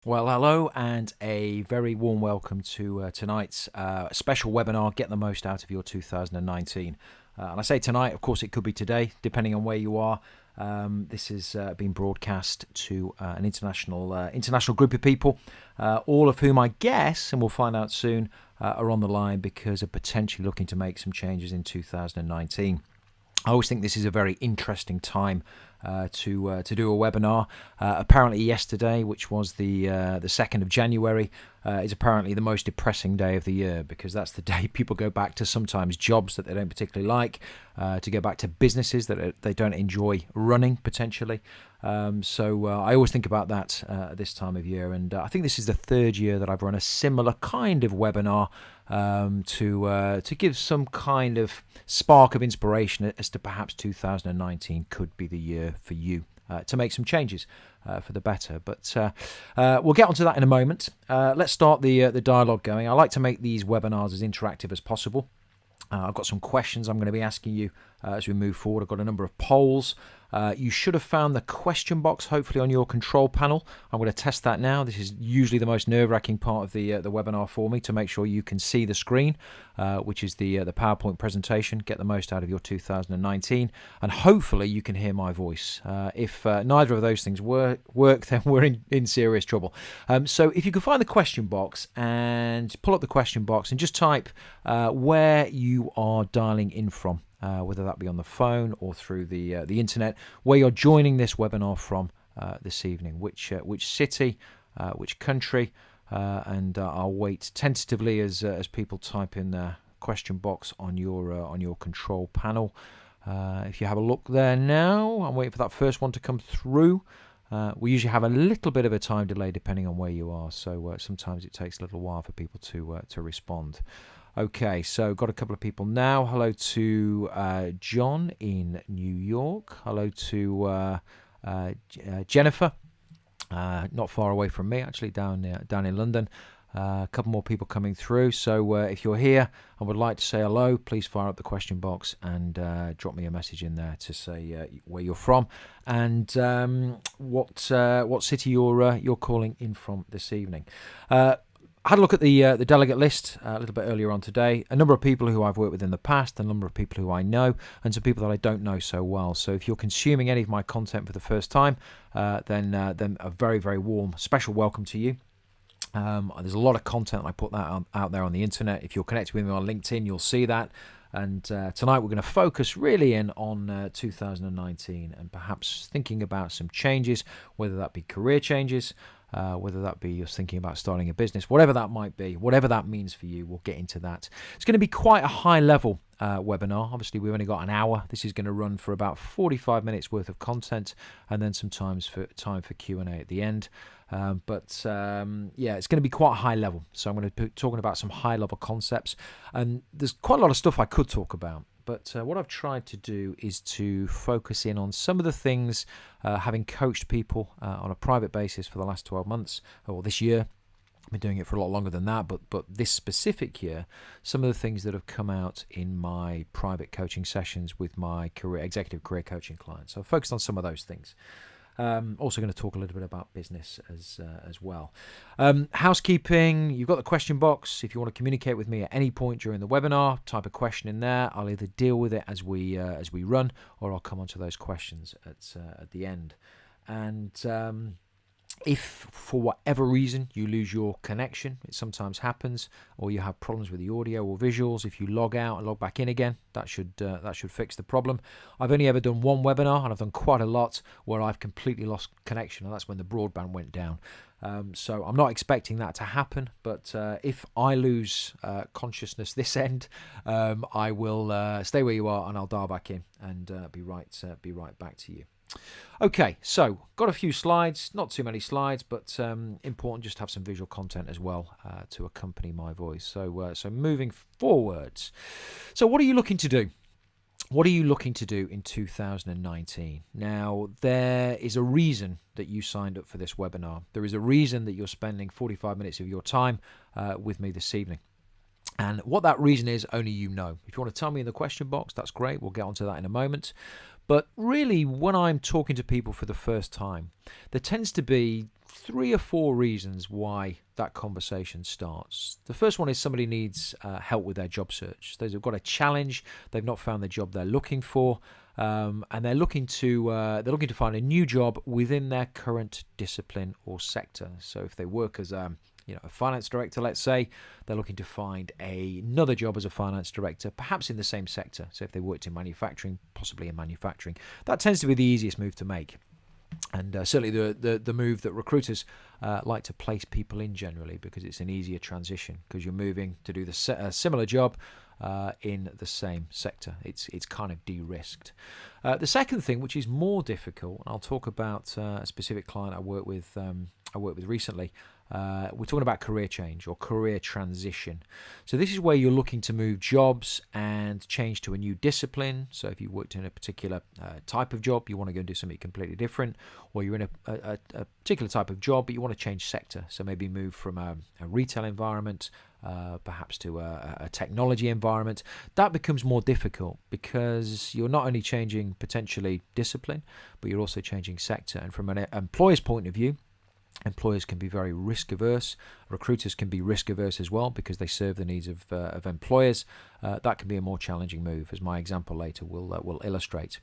Well, hello and a very warm welcome to tonight's special webinar, Get the Most Out of Your 2019. And I say tonight, of course it could be today, depending on where you are. This is being broadcast to an international group of people, all of whom I guess, and we'll find out soon, are on the line because of potentially looking to make some changes in 2019. I always think this is a very interesting time to do a webinar. Apparently yesterday, which was the 2nd of January, is apparently the most depressing day of the year, because that's the day people go back to sometimes jobs that they don't particularly like, to go back to businesses that they don't enjoy running potentially. So I always think about that at this time of year, and I think this is the third year that I've run a similar kind of webinar to give some kind of spark of inspiration as to perhaps 2019 could be the year for you to make some changes for the better. But we'll get onto that in a moment. Let's start the dialogue going. I like to make these webinars as interactive as possible. I've got some questions I'm going to be asking you as we move forward. I've got a number of polls. You should have found the question box, hopefully, on your control panel. I'm going to test that now. This is usually the most nerve-wracking part of the webinar for me, to make sure you can see the screen, which is the PowerPoint presentation. Get the most out of your 2019, and hopefully you can hear my voice. If neither of those things work, then we're in serious trouble. So if you can find the question box and pull up the question box and just type where you are dialing in from. Whether that be on the phone or through the internet, where you're joining this webinar from this evening, which city, which country, and I'll wait tentatively as people type in the question box on your control panel. If you have a look there now, I'm waiting for that first one to come through. We usually have a little bit of a time delay depending on where you are, so sometimes it takes a little while for people to respond. Okay, so got a couple of people now. Hello to John in New York. Hello to Jennifer, not far away from me, actually, down in London. A couple more people coming through. So if you're here and would like to say hello, please fire up the question box and drop me a message in there to say where you're from and what city you're calling in from this evening. I had a look at the delegate list a little bit earlier on today. A number of people who I've worked with in the past, a number of people who I know, and some people that I don't know so well. So if you're consuming any of my content for the first time, then a very, very warm, special welcome to you. There's a lot of content I put that out there on the internet. If you're connected with me on LinkedIn, you'll see that. And tonight we're going to focus really in on 2019 and perhaps thinking about some changes, whether that be career changes, whether that be you're thinking about starting a business, whatever that might be, whatever that means for you, we'll get into that. It's going to be quite a high level webinar. Obviously, we've only got an hour. This is going to run for about 45 minutes worth of content and then some time for Q&A at the end. Yeah, it's going to be quite high level. So I'm going to be talking about some high level concepts, and there's quite a lot of stuff I could talk about. But what I've tried to do is to focus in on some of the things, having coached people on a private basis for the last 12 months, or this year. I've been doing it for a lot longer than that, but this specific year, some of the things that have come out in my private coaching sessions with my executive career coaching clients. So I've focused on some of those things. Also going to talk a little bit about business as well. Housekeeping, you've got the question box. If you want to communicate with me at any point during the webinar, type a question in there. I'll either deal with it as we run, or I'll come onto those questions at the end. And if for whatever reason you lose your connection, it sometimes happens, or you have problems with the audio or visuals, if you log out and log back in again, that should fix the problem. I've only ever done one webinar, and I've done quite a lot where I've completely lost connection, and that's when the broadband went down. So I'm not expecting that to happen, but if I lose consciousness this end, I will stay where you are, and I'll dial back in and be right back to you. Okay, so got a few slides, not too many slides, but important just to have some visual content as well to accompany my voice. So moving forwards, so what are you looking to do? What are you looking to do in 2019? Now, there is a reason that you signed up for this webinar. There is a reason that you're spending 45 minutes of your time with me this evening. And what that reason is, only you know. If you want to tell me in the question box, that's great. We'll get onto that in a moment. But really, when I'm talking to people for the first time, there tends to be 3 or 4 reasons why that conversation starts. The first one is somebody needs help with their job search. They've got a challenge, they've not found the job they're looking for, and they're looking to find a new job within their current discipline or sector. So if they work as a finance director, let's say, they're looking to find another job as a finance director, perhaps in the same sector. So if they worked in manufacturing, possibly in manufacturing. That tends to be the easiest move to make. And certainly the move that recruiters like to place people in generally, because it's an easier transition, because you're moving to do the similar job in the same sector. It's kind of de-risked. The second thing, which is more difficult, and I'll talk about a specific client I worked with recently. We're talking about career change or career transition. So this is where you're looking to move jobs and change to a new discipline. So if you worked in a particular type of job, you want to go and do something completely different, or you're in a particular type of job, but you want to change sector. So maybe move from a retail environment perhaps to a technology environment. That becomes more difficult because you're not only changing potentially discipline, but you're also changing sector. And from an employer's point of view, employers can be very risk averse. Recruiters can be risk averse as well because they serve the needs of employers. That can be a more challenging move, as my example later will illustrate.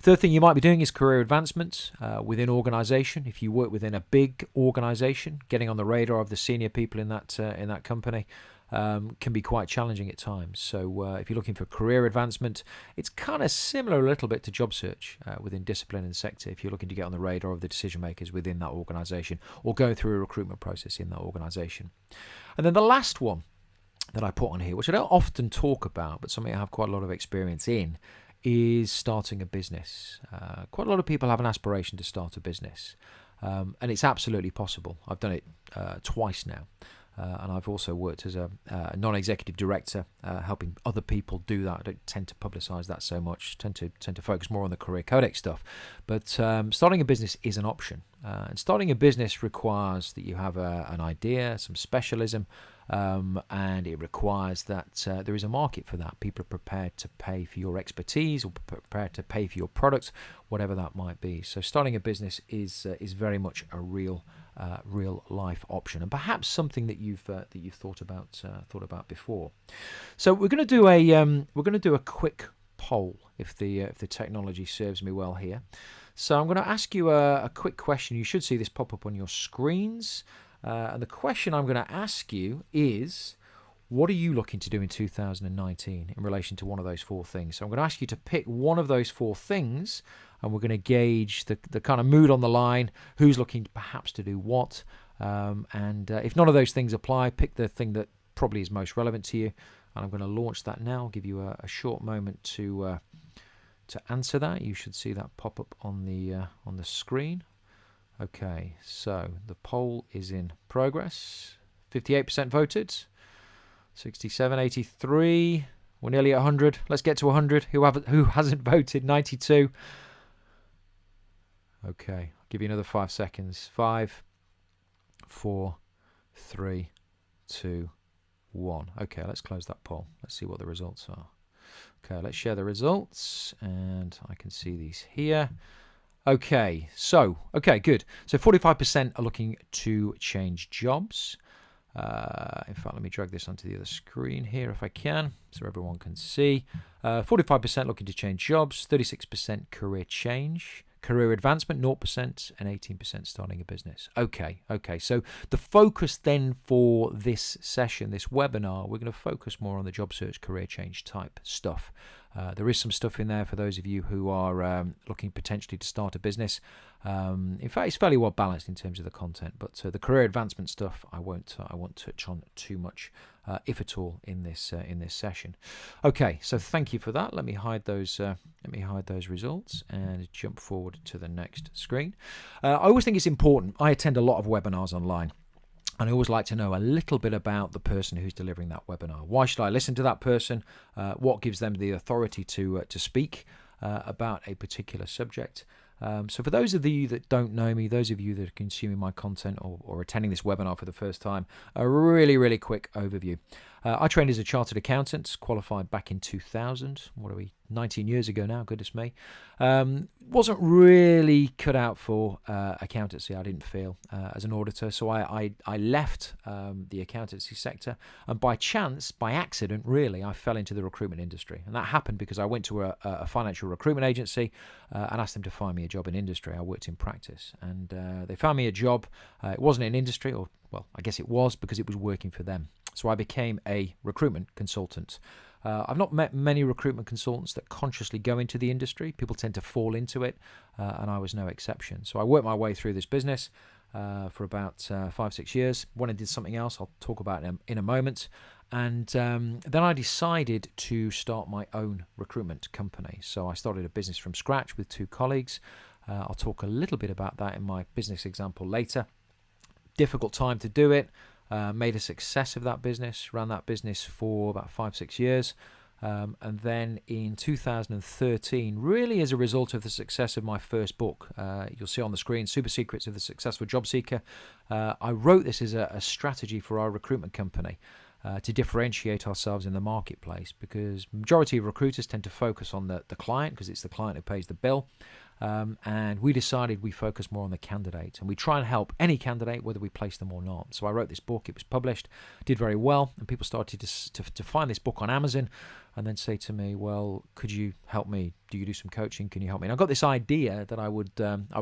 Third thing you might be doing is career advancement within organisation. If you work within a big organisation, getting on the radar of the senior people in that company can be quite challenging at times. So if you're looking for career advancement, it's kind of similar a little bit to job search within discipline and sector. If you're looking to get on the radar of the decision makers within that organisation, or going through a recruitment process in that organisation. And then the last one that I put on here, which I don't often talk about, but something I have quite a lot of experience in, is starting a business. Quite a lot of people have an aspiration to start a business, and it's absolutely possible. I've done it twice now. And I've also worked as a non-executive director, helping other people do that. I don't tend to publicise that so much. Tend to focus more on the Career Codex stuff. But starting a business is an option. And starting a business requires that you have an idea, some specialism, and it requires that there is a market for that. People are prepared to pay for your expertise, or prepared to pay for your product, whatever that might be. So starting a business is very much a real life option, and perhaps something that you've thought about before. So we're going to do a quick poll if the technology serves me well here. So I'm going to ask you a quick question. You should see this pop up on your screens. And the question I'm going to ask you is, what are you looking to do in 2019 in relation to one of those 4 things? So I'm going to ask you to pick one of those 4 things, and we're going to gauge the kind of mood on the line, who's looking perhaps to do what. And if none of those things apply, pick the thing that probably is most relevant to you. And I'm going to launch that now. I'll give you a short moment to answer that. You should see that pop up on the screen. Okay, so the poll is in progress. 58% voted. 67, 83. We're nearly at 100. Let's get to 100. Who hasn't voted? 92. Okay, I'll give you another 5 seconds. 5, 4, 3, 2, 1. Okay, let's close that poll. Let's see what the results are. Okay, let's share the results, and I can see these here. Okay, good. So 45% are looking to change jobs. In fact, let me drag this onto the other screen here if I can, so everyone can see. 45% looking to change jobs, 36% career change, career advancement 0%, and 18% starting a business. Okay. So the focus then for this session, this webinar, we're going to focus more on the job search, career change type stuff. There is some stuff in there for those of you who are looking potentially to start a business. In fact, it's fairly well balanced in terms of the content, but the career advancement stuff I won't touch on too much, if at all, in this session. Okay, so thank you for that. Let me hide those results and jump forward to the next screen. I always think it's important. I attend a lot of webinars online. And I always like to know a little bit about the person who's delivering that webinar. Why should I listen to that person? What gives them the authority to speak about a particular subject? So for those of you that don't know me, those of you that are consuming my content or attending this webinar for the first time, a really, really quick overview. I trained as a chartered accountant, qualified back in 2000. What are we, 19 years ago now, goodness me. Wasn't really cut out for accountancy, I didn't feel, as an auditor. So I left the accountancy sector, and by chance, by accident really, I fell into the recruitment industry. And that happened because I went to a financial recruitment agency and asked them to find me a job in industry. I worked in practice, and they found me a job. It wasn't in industry, or well, I guess it was, because it was working for them. So I became a recruitment consultant. I've not met many recruitment consultants that consciously go into the industry. People tend to fall into it, and I was no exception. So I worked my way through this business for about 5-6 years. When I did something else, I'll talk about it in a moment. And then I decided to start my own recruitment company. So I started a business from scratch with 2 colleagues. I'll talk a little bit about that in my business example later. Difficult time to do it. Made a success of that business, ran that business for about 5-6 years. And then in 2013, really as a result of the success of my first book, you'll see on the screen, Super Secrets of the Successful Job Seeker, I wrote this as a strategy for our recruitment company to differentiate ourselves in the marketplace, because majority of recruiters tend to focus on the client, because it's the client who pays the bill. And we decided we focus more on the candidate, and we try and help any candidate whether we place them or not. So I wrote this book, it was published, did very well, and people started to find this book on Amazon and then say to me, well, could you help me? Do you do some coaching? Can you help me? And I got this idea that I would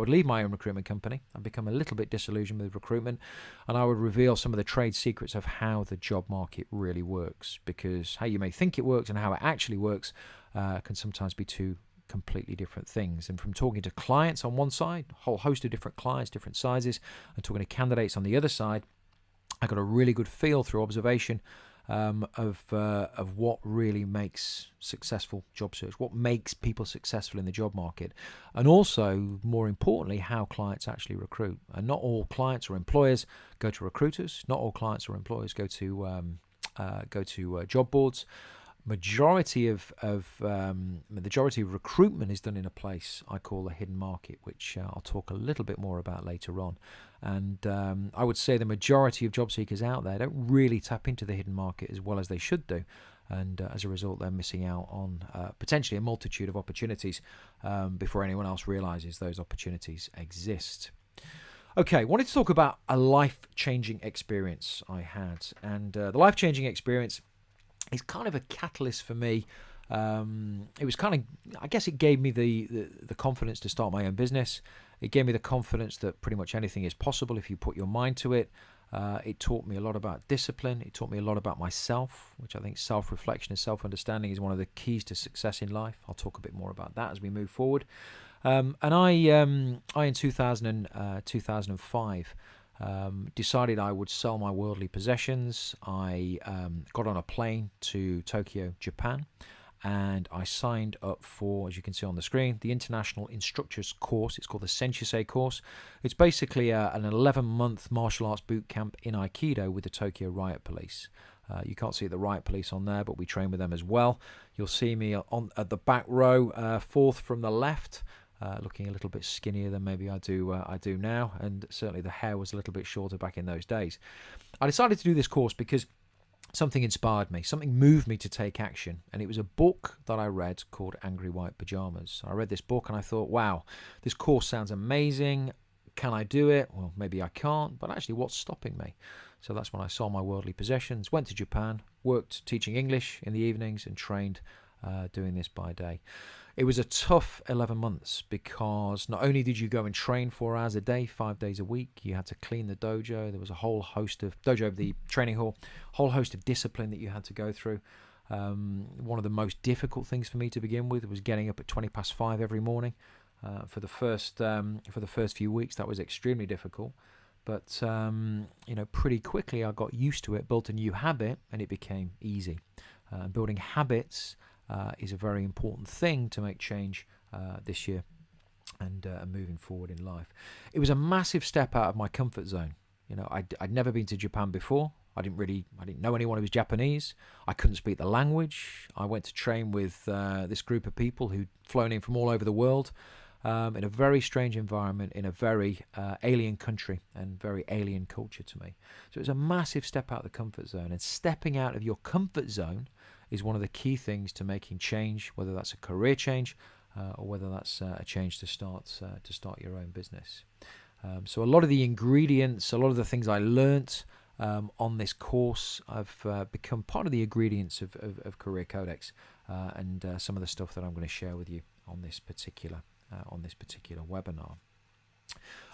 leave my own recruitment company. I'd become a little bit disillusioned with recruitment, and I would reveal some of the trade secrets of how the job market really works, because how you may think it works and how it actually works can sometimes be two completely different things. And from talking to clients on one side, a whole host of different clients, different sizes, and talking to candidates on the other side, I got a really good feel through observation of what really makes successful job search, what makes people successful in the job market, and also, more importantly, how clients actually recruit. And not all clients or employers go to recruiters. Not all clients or employers go to job boards. Majority of recruitment is done in a place I call the hidden market, which I'll talk a little bit more about later on. And I would say the majority of job seekers out there don't really tap into the hidden market as well as they should do, and as a result they're missing out on potentially a multitude of opportunities before anyone else realizes those opportunities exist. Okay, wanted to talk about a life-changing experience I had, and the life-changing experience is kind of a catalyst for me. It was kind of, I guess it gave me the confidence to start my own business. It gave me the confidence that pretty much anything is possible if you put your mind to it. It taught me a lot about discipline. It taught me a lot about myself, which I think self-reflection and self-understanding is one of the keys to success in life. I'll talk a bit more about that as we move forward. And I in 2005, decided I would sell my worldly possessions. I got on a plane to Tokyo, Japan, and I signed up for, as you can see on the screen, the International Instructors course. It's called the Senshusei course. It's basically an 11-month martial arts boot camp in Aikido with the Tokyo Riot Police. You can't see the Riot Police on there, but we train with them as well. You'll see me at the back row, fourth from the left. Looking a little bit skinnier than maybe I do now, and certainly the hair was a little bit shorter back in those days. I decided to do this course because something inspired me, something moved me to take action, and it was a book that I read called Angry White Pajamas. I read this book and I thought, wow, this course sounds amazing. Can I do it? Well, maybe I can't, but actually what's stopping me? So that's when I sold my worldly possessions, went to Japan, worked teaching English in the evenings, and trained doing this by day. It was a tough 11 months because not only did you go and train 4 hours a day, 5 days a week, you had to clean the dojo. There was a whole host of the training hall, whole host of discipline that you had to go through. One of the most difficult things for me to begin with was getting up at 5:20 every morning. For the first few weeks, that was extremely difficult. But pretty quickly I got used to it, built a new habit, and it became easy. Building habits is a very important thing to make change this year and moving forward in life. It was a massive step out of my comfort zone. I'd never been to Japan before. I didn't know anyone who was Japanese. I couldn't speak the language. I went to train with this group of people who'd flown in from all over the world. in a very strange environment, in a very alien country and very alien culture to me. So it's a massive step out of the comfort zone, and stepping out of your comfort zone is one of the key things to making change, whether that's a career change or whether that's a change to start your own business. So a lot of the ingredients, a lot of the things I learnt on this course, have become part of the ingredients of Career Codex, and some of the stuff that I'm going to share with you on this particular webinar.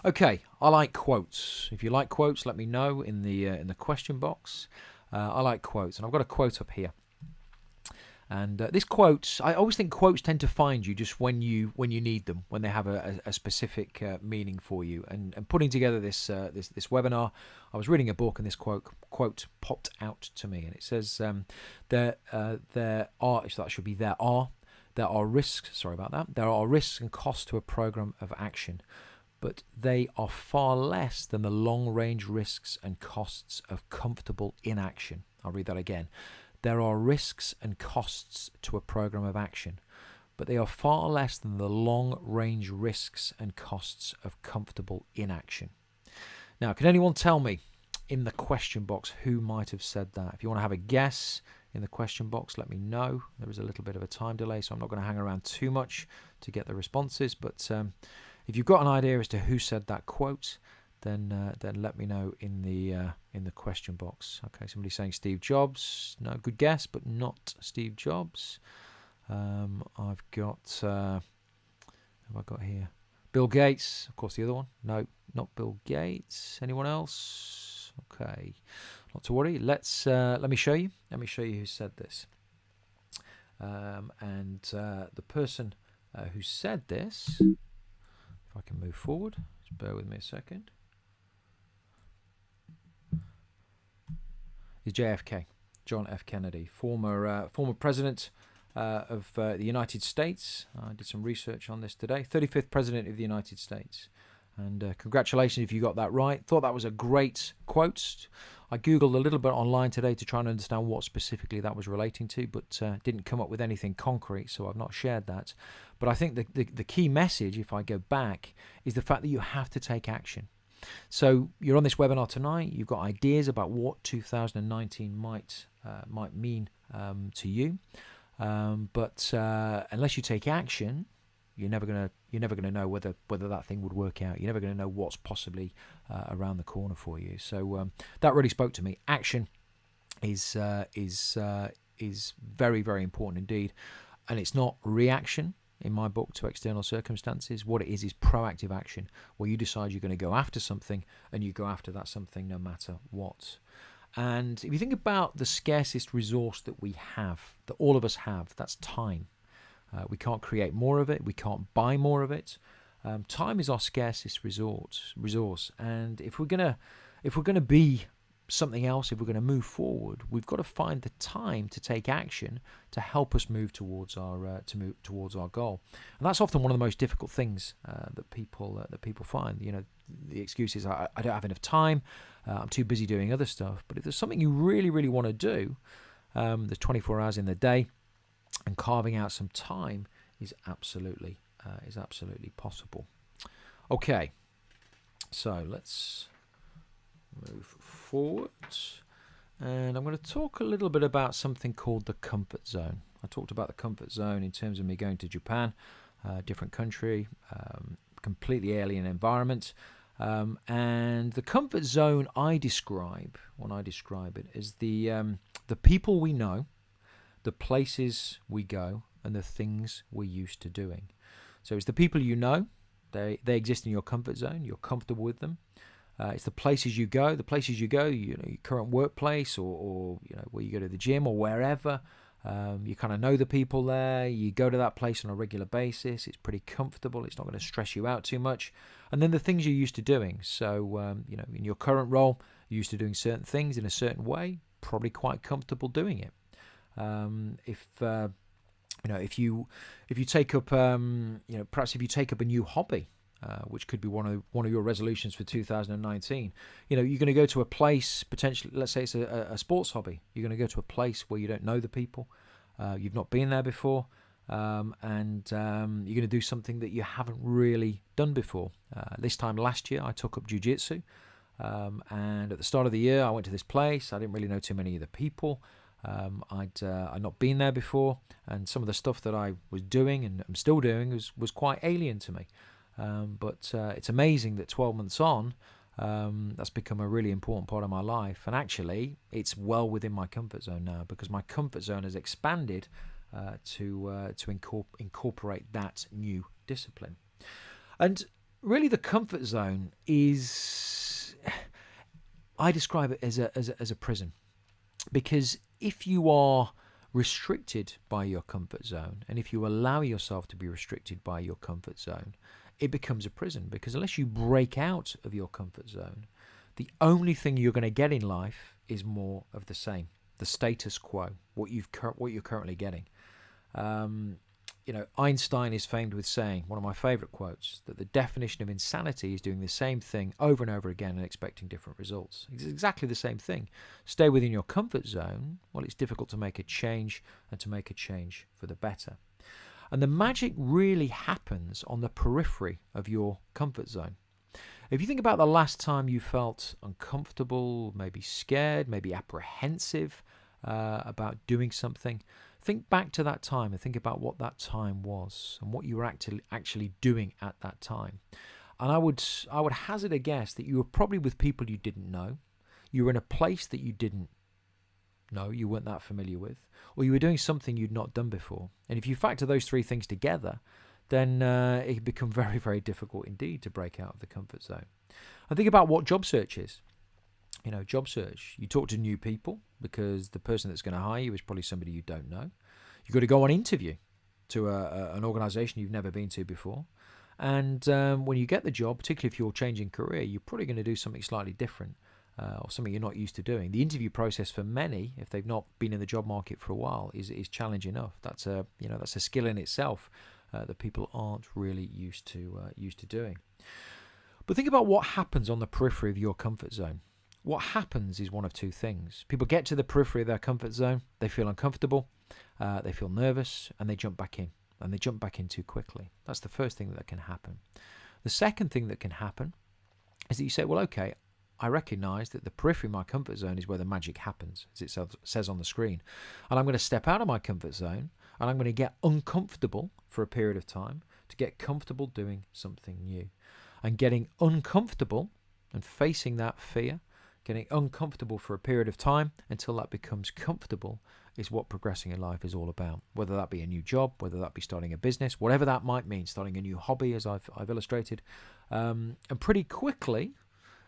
Okay, I like quotes. If you like quotes, let me know in the question box. I like quotes, and I've got a quote up here. And this quote, I always think quotes tend to find you just when you need them, when they have a specific meaning for you. And putting together this webinar, I was reading a book, and this quote popped out to me, and it says there are risks. Sorry about that. There are risks and costs to a program of action, but they are far less than the long-range risks and costs of comfortable inaction. I'll read that again. There are risks and costs to a program of action, but they are far less than the long-range risks and costs of comfortable inaction. Now, can anyone tell me in the question box who might have said that? If you want to have a guess in the question box, let me know. There is a little bit of a time delay, so I'm not going to hang around too much to get the responses, but if you've got an idea as to who said that quote, then let me know in the question box. Okay, somebody's saying Steve Jobs. No, good guess, but not Steve Jobs. I've got have I got here? Bill Gates, of course, the other one. No, not Bill Gates. Anyone else? Okay, not to worry. Let me show you. Let me show you who said this. And the person who said this, if I can move forward, just bear with me a second, is JFK, John F. Kennedy, former president of the United States. I did some research on this today. 35th president of the United States. And congratulations if you got that right. Thought that was a great quote. I Googled a little bit online today to try and understand what specifically that was relating to, but didn't come up with anything concrete, so I've not shared that. But I think the key message, if I go back, is the fact that you have to take action. So you're on this webinar tonight. You've got ideas about what 2019 might mean to you, but unless you take action, you're never gonna know whether that thing would work out. You're never gonna know what's possibly around the corner for you. So that really spoke to me. Action is very, very important indeed, and it's not reaction in my book to external circumstances. What it is proactive action, where you decide you're going to go after something, and you go after that something no matter what. And if you think about the scarcest resource that we have, that all of us have, that's time. We can't create more of it. We can't buy more of it. Time is our scarcest resource. And if we're gonna be something else, if we're going to move forward, we've got to find the time to take action to help us move towards our goal. And that's often one of the most difficult things that people find. You know, the excuse is I don't have enough time. I'm too busy doing other stuff. But if there's something you really, really want to do, there's 24 hours in the day, and carving out some time is absolutely possible. Okay, so let's move forward, and I'm going to talk a little bit about something called the comfort zone. I talked about the comfort zone in terms of me going to Japan, different country, completely alien environment, and the comfort zone I describe it as the people we know, the places we go, and the things we're used to doing. So it's the people you know, they exist in your comfort zone, you're comfortable with them. It's the places you go, your current workplace, or where you go to the gym or wherever. You kind of know the people there. You go to that place on a regular basis. It's pretty comfortable. It's not going to stress you out too much. And then the things you're used to doing. So, in your current role, you're used to doing certain things in a certain way. Probably quite comfortable doing it. If you take up, perhaps if you take up a new hobby. Which could be one of your resolutions for 2019. You're going to go to a place, potentially, let's say it's a sports hobby. You're going to go to a place where you don't know the people, you've not been there before, and you're going to do something that you haven't really done before. This time last year, I took up jiu-jitsu, and at the start of the year, I went to this place. I didn't really know too many of the people. I'd not been there before, and some of the stuff that I was doing and I'm still doing was quite alien to me. But it's amazing that 12 months on, that's become a really important part of my life. And actually, it's well within my comfort zone now, because my comfort zone has expanded to incorporate that new discipline. And really, the comfort zone is, I describe it as a prison, because if you are restricted by your comfort zone, and if you allow yourself to be restricted by your comfort zone, it becomes a prison. Because unless you break out of your comfort zone, the only thing you're going to get in life is more of the same, the status quo, what you're currently getting. Einstein is famed with saying, one of my favorite quotes, that the definition of insanity is doing the same thing over and over again and expecting different results. It's exactly the same thing. Stay within your comfort zone. Well, it's difficult to make a change, and to make a change for the better. And the magic really happens on the periphery of your comfort zone. If you think about the last time you felt uncomfortable, maybe scared, maybe apprehensive about doing something, think back to that time and think about what that time was and what you were actually doing at that time. And I would hazard a guess that you were probably with people you didn't know. You were in a place that you didn't know, you weren't that familiar with, or you were doing something you'd not done before. And if you factor those three things together, then it can become very, very difficult indeed to break out of the comfort zone. And think about what job search is. Job search. You talk to new people because the person that's going to hire you is probably somebody you don't know. You've got to go on interview to an organisation you've never been to before. And when you get the job, particularly if you're changing career, you're probably going to do something slightly different or something you're not used to doing. The interview process for many, if they've not been in the job market for a while, is challenging enough. That's a skill in itself that people aren't really used to doing. But think about what happens on the periphery of your comfort zone. What happens is one of two things. People get to the periphery of their comfort zone, they feel uncomfortable, they feel nervous, and they jump back in. And they jump back in too quickly. That's the first thing that can happen. The second thing that can happen is that you say, well, okay, I recognise that the periphery of my comfort zone is where the magic happens, as it says on the screen. And I'm going to step out of my comfort zone, and I'm going to get uncomfortable for a period of time to get comfortable doing something new. And getting uncomfortable and facing that fear, getting uncomfortable for a period of time until that becomes comfortable, is what progressing in life is all about. Whether that be a new job, whether that be starting a business, whatever that might mean, starting a new hobby, as I've illustrated. And pretty quickly,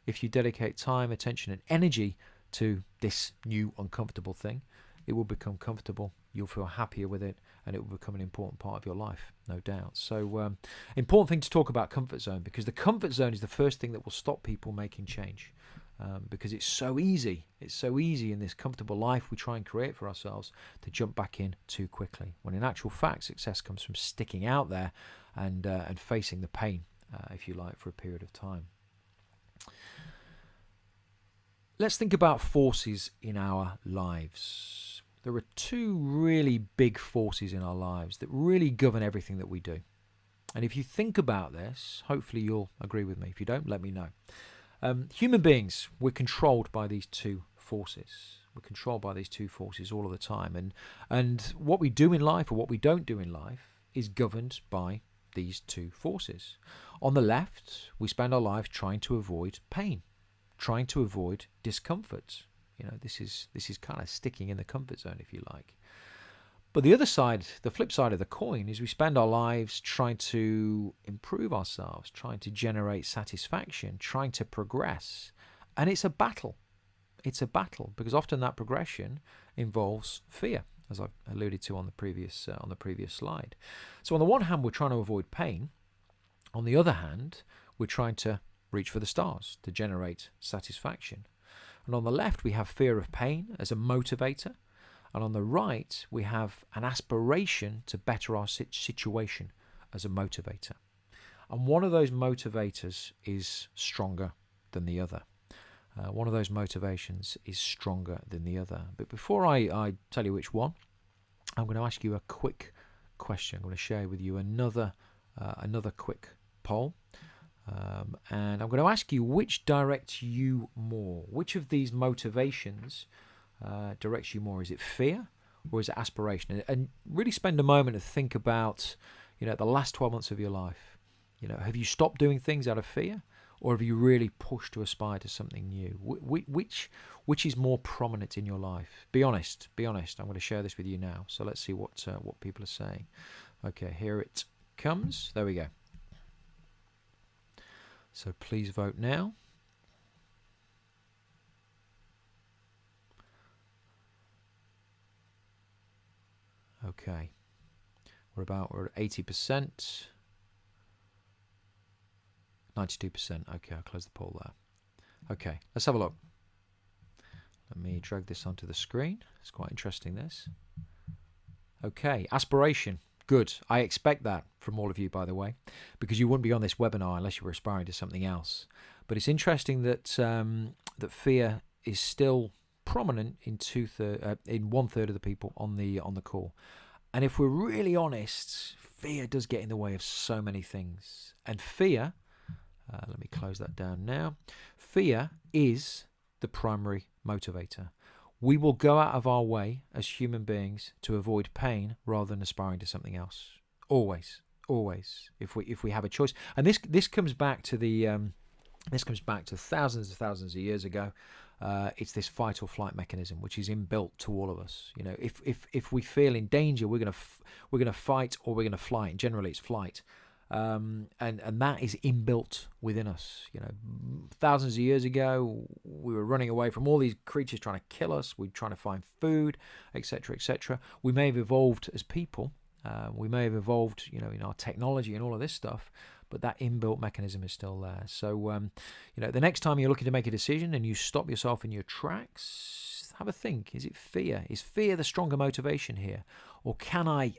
if you dedicate time, attention, and energy to this new uncomfortable thing, it will become comfortable. You'll feel happier with it, and it will become an important part of your life, no doubt. So, important thing to talk about comfort zone, because the comfort zone is the first thing that will stop people making change. Because it's so easy. It's so easy in this comfortable life we try and create for ourselves to jump back in too quickly. When in actual fact, success comes from sticking out there and facing the pain, if you like, for a period of time. Let's think about forces in our lives. There are two really big forces in our lives that really govern everything that we do. And if you think about this, hopefully you'll agree with me. If you don't, let me know. Human beings, we're controlled by these two forces. We're controlled by these two forces all of the time. And what we do in life or what we don't do in life is governed by these two forces. On the left, we spend our lives trying to avoid pain, trying to avoid discomfort. This is kind of sticking in the comfort zone, if you like. But the other side, the flip side of the coin, is we spend our lives trying to improve ourselves, trying to generate satisfaction, trying to progress. And it's a battle. It's a battle because often that progression involves fear, as I've alluded to on the previous slide. So on the one hand, we're trying to avoid pain. On the other hand, we're trying to reach for the stars to generate satisfaction. And on the left, we have fear of pain as a motivator. And on the right, we have an aspiration to better our situation as a motivator. And one of those motivators is stronger than the other. One of those motivations is stronger than the other. But before I tell you which one, I'm going to ask you a quick question. I'm going to share with you another quick poll. And I'm going to ask you, which directs you more? Which of these motivations directs you more? Is it fear or is it aspiration? And really spend a moment to think about, the last 12 months of your life. Have you stopped doing things out of fear, or have you really pushed to aspire to something new? Which is more prominent in your life? Be honest. I'm going to share this with you now. So let's see what people are saying. Okay, here it comes. There we go. So please vote now. Okay. We're at 80%. 92%. Okay, I'll close the poll there. Okay, let's have a look. Let me drag this onto the screen. It's quite interesting, this. Okay, aspiration. Good. I expect that from all of you, by the way, because you wouldn't be on this webinar unless you were aspiring to something else. But it's interesting that that fear is still prominent in one third of the people on the call. And if we're really honest, fear does get in the way of so many things. And fear, let me close that down now. Fear is the primary motivator. We will go out of our way as human beings to avoid pain rather than aspiring to something else. Always. If we have a choice, and this comes back to thousands of years ago. It's this fight or flight mechanism which is inbuilt to all of us. If we feel in danger, we're gonna fight or we're gonna fly. And generally, it's flight. And that is inbuilt within us. Thousands of years ago, we were running away from all these creatures trying to kill us. We're trying to find food, etc., etc. We may have evolved as people. We may have evolved, in our technology and all of this stuff, but that inbuilt mechanism is still there. So, the next time you're looking to make a decision and you stop yourself in your tracks, have a think. Is it fear? Is fear the stronger motivation here? Or can I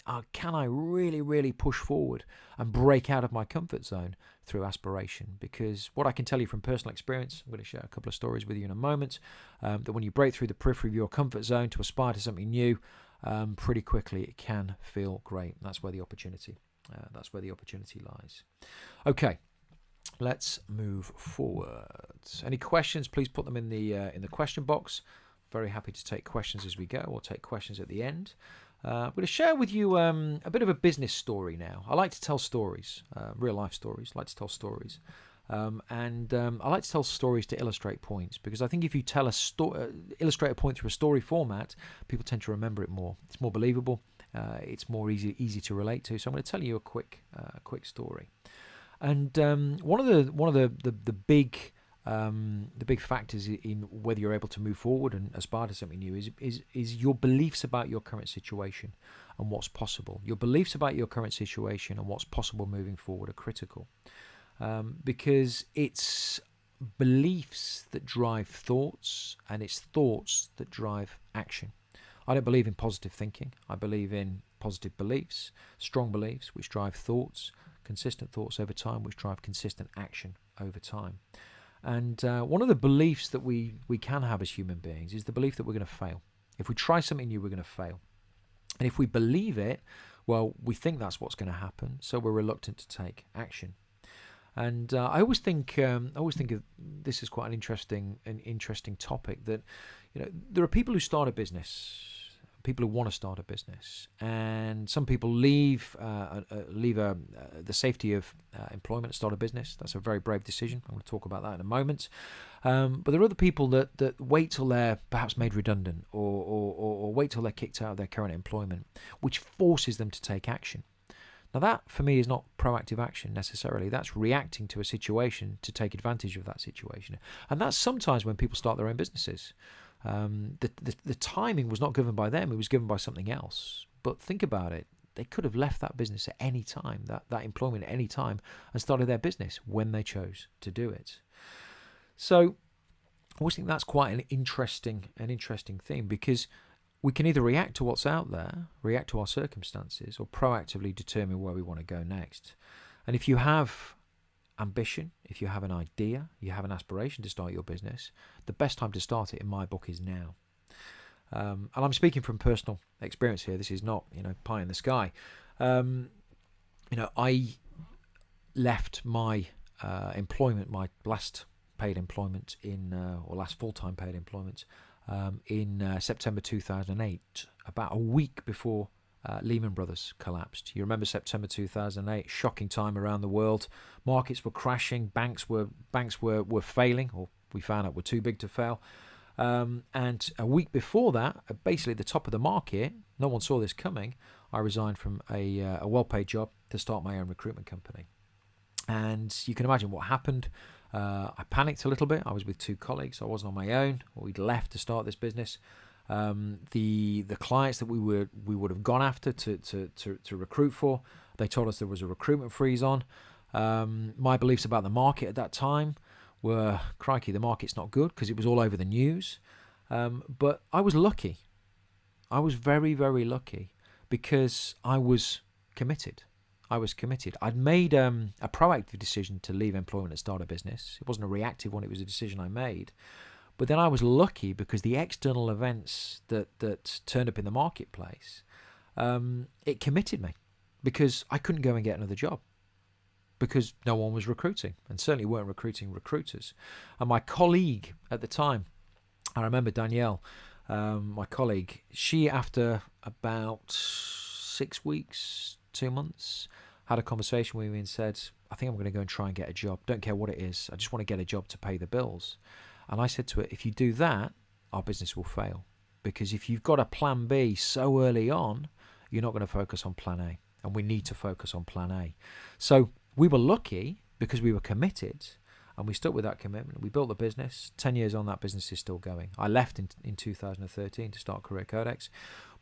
really, really push forward and break out of my comfort zone through aspiration? Because what I can tell you from personal experience, I'm going to share a couple of stories with you in a moment, that when you break through the periphery of your comfort zone to aspire to something new, pretty quickly it can feel great. That's where the opportunity lies. Okay, let's move forward. Any questions? Please put them in the question box. Very happy to take questions as we go, or take questions at the end. I'm going to share with you a bit of a business story now. I like to tell stories, real life stories. I like to tell stories. And I like to tell stories to illustrate points, because I think if you tell illustrate a point through a story format, people tend to remember it more. It's more believable. It's more easy to relate to. So I'm going to tell you a quick story. And one of the big factors in whether you're able to move forward and aspire to something new is your beliefs about your current situation and what's possible. Your beliefs about your current situation and what's possible moving forward are critical, because it's beliefs that drive thoughts, and it's thoughts that drive action. I don't believe in positive thinking. I believe in positive beliefs, strong beliefs, which drive thoughts, consistent thoughts over time, which drive consistent action over time. And one of the beliefs that we can have as human beings is the belief that we're going to fail. If we try something new, we're going to fail. And if we believe it, well, we think that's what's going to happen, so we're reluctant to take action. And I always think of this as quite an interesting topic, that there are people who start a business, people who want to start a business, and some people leave the safety of employment and start a business. That's a very brave decision. I'm going to talk about that in a moment. But there are other people that wait till they're perhaps made redundant, or wait till they're kicked out of their current employment, which forces them to take action. Now that, for me, is not proactive action necessarily. That's reacting to a situation to take advantage of that situation. And that's sometimes when people start their own businesses. The timing was not given by them, it was given by something else. But think about it. They could have left that business at any time, that employment at any time, and started their business when they chose to do it. So I always think that's quite an interesting thing, because we can either react to what's out there, react to our circumstances, or proactively determine where we want to go next. And if you have ambition, if you have an idea, you have an aspiration to start your business, the best time to start it, in my book, is now. And I'm speaking from personal experience here. This is not, pie in the sky. I left my employment, my last paid employment or last full-time paid employment in September 2008, about a week before Lehman Brothers collapsed. You remember September 2008, shocking time around the world. Markets were crashing, banks were failing, or we found out were too big to fail. And a week before that, basically at the top of the market, no one saw this coming, I resigned from a well-paid job to start my own recruitment company. And you can imagine what happened. I panicked a little bit. I was with two colleagues. I wasn't on my own. We'd left to start this business. The clients that we would have gone after to recruit for, they told us there was a recruitment freeze on. My beliefs about the market at that time were, crikey, the market's not good, because it was all over the news. But I was lucky. I was very, very lucky, because I was committed. I'd made a proactive decision to leave employment and start a business. It wasn't a reactive one. It was a decision I made. But then I was lucky because the external events that turned up in the marketplace, it committed me, because I couldn't go and get another job because no one was recruiting, and certainly weren't recruiting recruiters. And my colleague at the time, I remember Danielle, my colleague, she, after about 6 weeks, 2 months, had a conversation with me and said, I think I'm going to go and try and get a job. Don't care what it is. I just want to get a job to pay the bills. And I said to her, if you do that, our business will fail. Because if you've got a plan B so early on, you're not going to focus on plan A. And we need to focus on plan A. So we were lucky because we were committed, and we stuck with that commitment. We built the business. 10 years on, that business is still going. I left in 2013 to start Career Codex.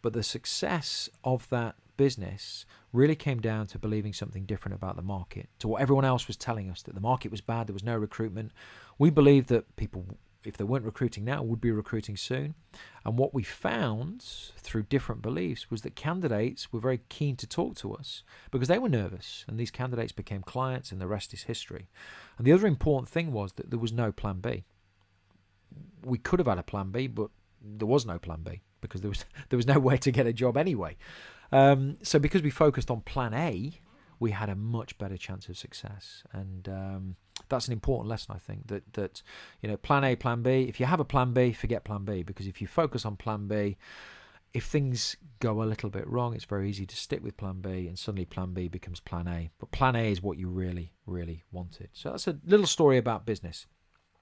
But the success of that business really came down to believing something different about the market, to what everyone else was telling us, that the market was bad, there was no recruitment. We believed that people, if they weren't recruiting now, would be recruiting soon. And what we found through different beliefs was that candidates were very keen to talk to us because they were nervous, and these candidates became clients, and the rest is history. And the other important thing was that there was no plan B. We could have had a plan B, but there was no plan B, because there was no way to get a job anyway. So because we focused on plan A, we had a much better chance of success. And that's an important lesson, I think, that plan A, plan B. If you have a plan B, forget plan B, because if you focus on plan B, if things go a little bit wrong, it's very easy to stick with plan B, and suddenly plan B becomes plan A. But plan A is what you really, really wanted. So that's a little story about business.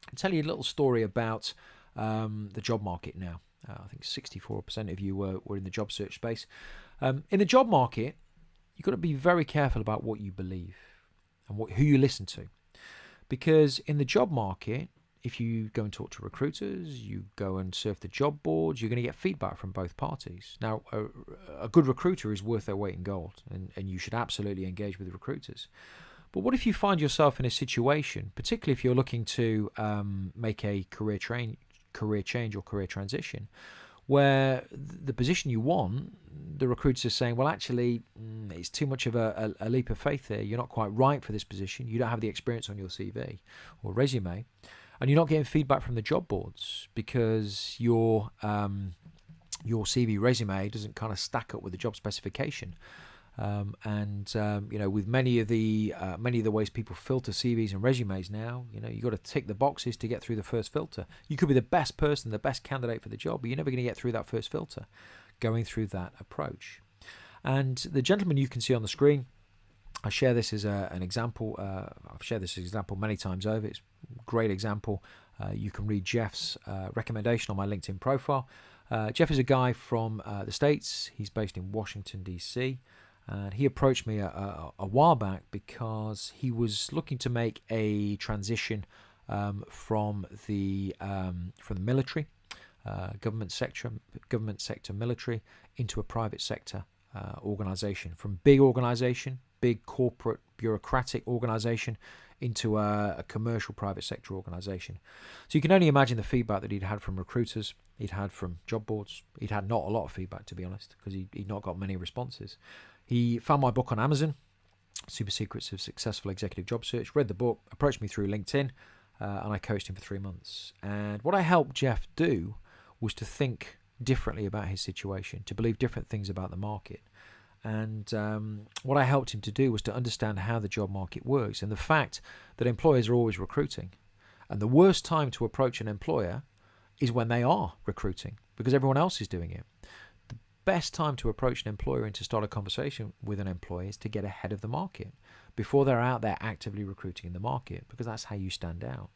I'll tell you a little story about the job market now. I think 64% of you were in the job search space. In the job market, you've got to be very careful about what you believe and who you listen to. Because in the job market, if you go and talk to recruiters, you go and surf the job boards, you're going to get feedback from both parties. Now, a good recruiter is worth their weight in gold, and you should absolutely engage with recruiters. But what if you find yourself in a situation, particularly if you're looking to make a career change or career transition, where the position you want, the recruiters are saying, well, actually, it's too much of a leap of faith here. You're not quite right for this position. You don't have the experience on your CV or resume. And you're not getting feedback from the job boards because your CV resume doesn't kind of stack up with the job specification. With many of the ways people filter CVs and resumes now, you got to tick the boxes to get through the first filter. You could be the best person, the best candidate for the job, but you're never going to get through that first filter going through that approach. And the gentleman you can see on the screen, I share this as an example. I've shared this example many times over. It's a great example. You can read Jeff's recommendation on my LinkedIn profile. Jeff is a guy from the States. He's based in Washington, D.C., and he approached me a while back because he was looking to make a transition from the military, government sector military, into a private sector organization, from big corporate bureaucratic organization, into a commercial private sector organization. So you can only imagine the feedback that he'd had from recruiters, he'd had from job boards. He'd had not a lot of feedback, to be honest, because he'd not got many responses. He found my book on Amazon, Super Secrets of Successful Executive Job Search, read the book, approached me through LinkedIn, and I coached him for 3 months. And what I helped Jeff do was to think differently about his situation, to believe different things about the market. And what I helped him to do was to understand how the job market works and the fact that employers are always recruiting. And the worst time to approach an employer is when they are recruiting, because everyone else is doing it. The best time to approach an employer and to start a conversation with an employee is to get ahead of the market before they're out there actively recruiting in the market, because that's how you stand out.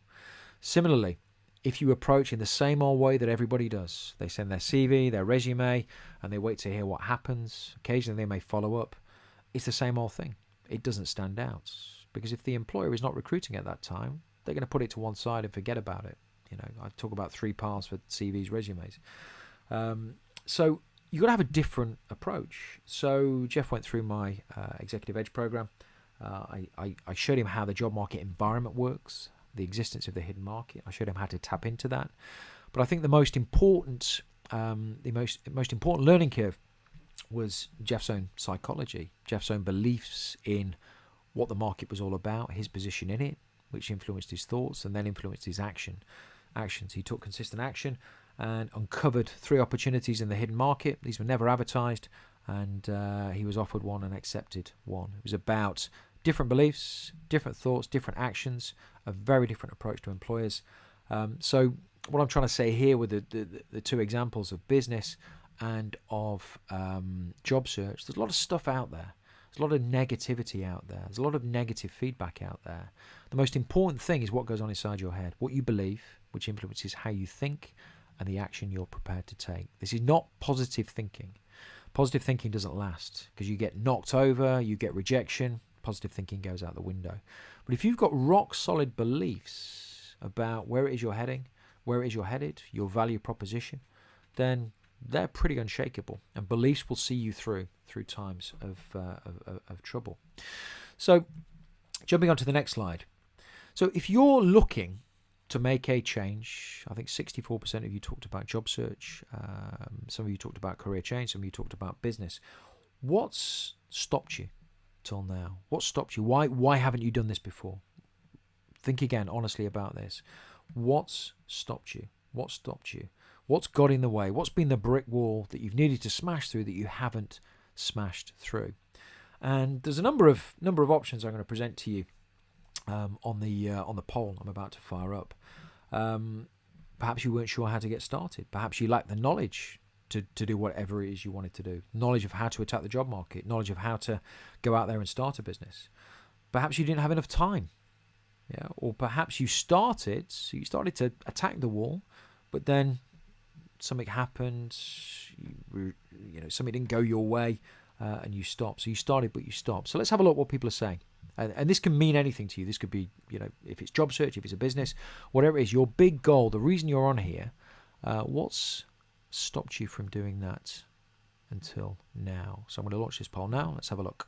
Similarly, if you approach in the same old way that everybody does, they send their CV, their resume, and they wait to hear what happens. Occasionally they may follow up. It's the same old thing. It doesn't stand out, because if the employer is not recruiting at that time, they're going to put it to one side and forget about it. I talk about 3 paths for CVs, resumes. So you've got to have a different approach. So Jeff went through my Executive Edge program. I showed him how the job market environment works, the existence of the hidden market. I showed him how to tap into that. But I think the most important learning curve was Jeff's own psychology, Jeff's own beliefs in what the market was all about, his position in it, which influenced his thoughts and then influenced his actions. He took consistent action and uncovered 3 opportunities in the hidden market. These were never advertised, and he was offered one and accepted one. It was about different beliefs, different thoughts, different actions, a very different approach to employers. So what I'm trying to say here with the 2 examples of business and of job search, there's a lot of stuff out there. There's a lot of negativity out there. There's a lot of negative feedback out there. The most important thing is what goes on inside your head, what you believe, which influences how you think and the action you're prepared to take. This is not positive thinking. Positive thinking doesn't last because you get knocked over, you get rejection. Positive thinking goes out the window. But if you've got rock solid beliefs about where it is you're heading, where it is you're headed, your value proposition, then they're pretty unshakable, and beliefs will see you through times of trouble. So jumping on to the next slide. So if you're looking to make a change, I think 64% of you talked about job search, some of you talked about career change, some of you talked about business. What's stopped you till now? What stopped you? Why haven't you done this before? Think again honestly about this. What's stopped you? What stopped you? What's got in the way? What's been the brick wall that you've needed to smash through that you haven't smashed through? And there's a number of options I'm going to present to you on the poll I'm about to fire up. Perhaps you weren't sure how to get started. Perhaps you lacked the knowledge to do whatever it is you wanted to do. Knowledge of how to attack the job market. Knowledge of how to go out there and start a business. Perhaps you didn't have enough time. Yeah, or perhaps you started to attack the wall, but then something happened, something didn't go your way, and you stopped. So you started, but you stopped. So let's have a look at what people are saying. And this can mean anything to you. This could be, if it's job search, if it's a business, whatever it is, your big goal, the reason you're on here, what's stopped you from doing that until now? So I'm going to launch this poll now. Let's have a look.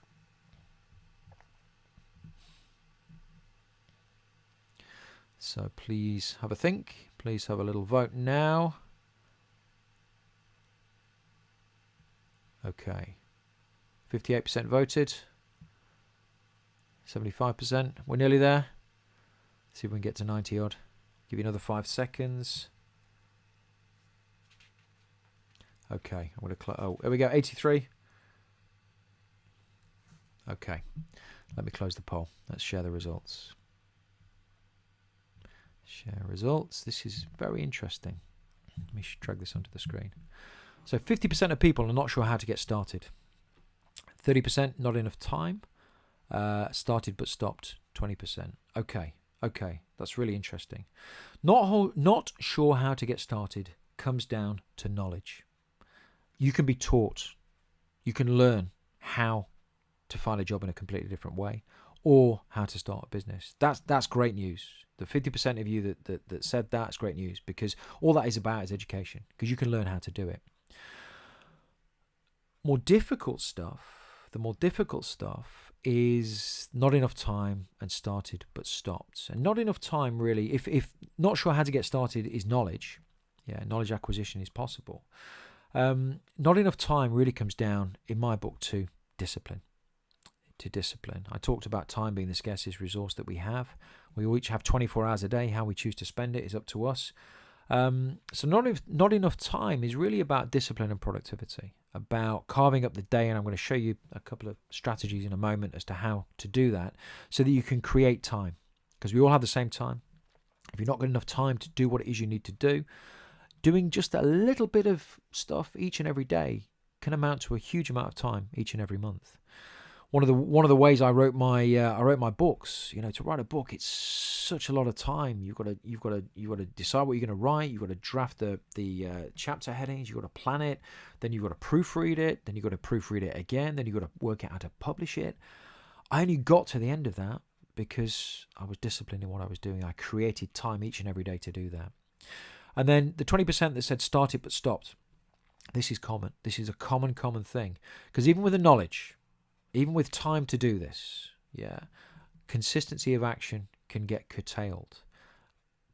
So please have a think. Please have a little vote now. Okay. 58% voted. 75%. We're nearly there. See if we can get to 90 odd. Give you another 5 seconds. Okay. I'm going to there we go. 83. Okay. Let me close the poll. Let's share the results. Share results. This is very interesting. Let me drag this onto the screen. So 50% of people are not sure how to get started. 30% not enough time. Started but stopped. 20%. Okay. That's really interesting. Not sure how to get started comes down to knowledge. You can be taught. You can learn how to find a job in a completely different way, or how to start a business. That's great news. The 50% of you that said that's great news, because all that is about is education, because you can learn how to do it. The more difficult stuff is not enough time and started but stopped. And not enough time really, if not sure how to get started is knowledge, knowledge acquisition is possible. Not enough time really comes down, in my book, to discipline. I talked about time being the scarcest resource that we have. We each have 24 hours a day. How we choose to spend it is up to us. So not enough time is really about discipline and productivity, about carving up the day, and I'm going to show you a couple of strategies in a moment as to how to do that so that you can create time, because we all have the same time. If you've not got enough time to do what it is you need to do, doing just a little bit of stuff each and every day can amount to a huge amount of time each and every month. One of the ways I wrote my books, to write a book, it's such a lot of time. You've got to decide what you're going to write. You've got to draft the chapter headings. You've got to plan it. Then you've got to proofread it. Then you've got to proofread it again. Then you've got to work out how to publish it. I only got to the end of that because I was disciplined in what I was doing. I created time each and every day to do that. And then the 20% that said start it but stopped. This is common. This is a common thing, because even with the knowledge, even with time to do this, consistency of action can get curtailed,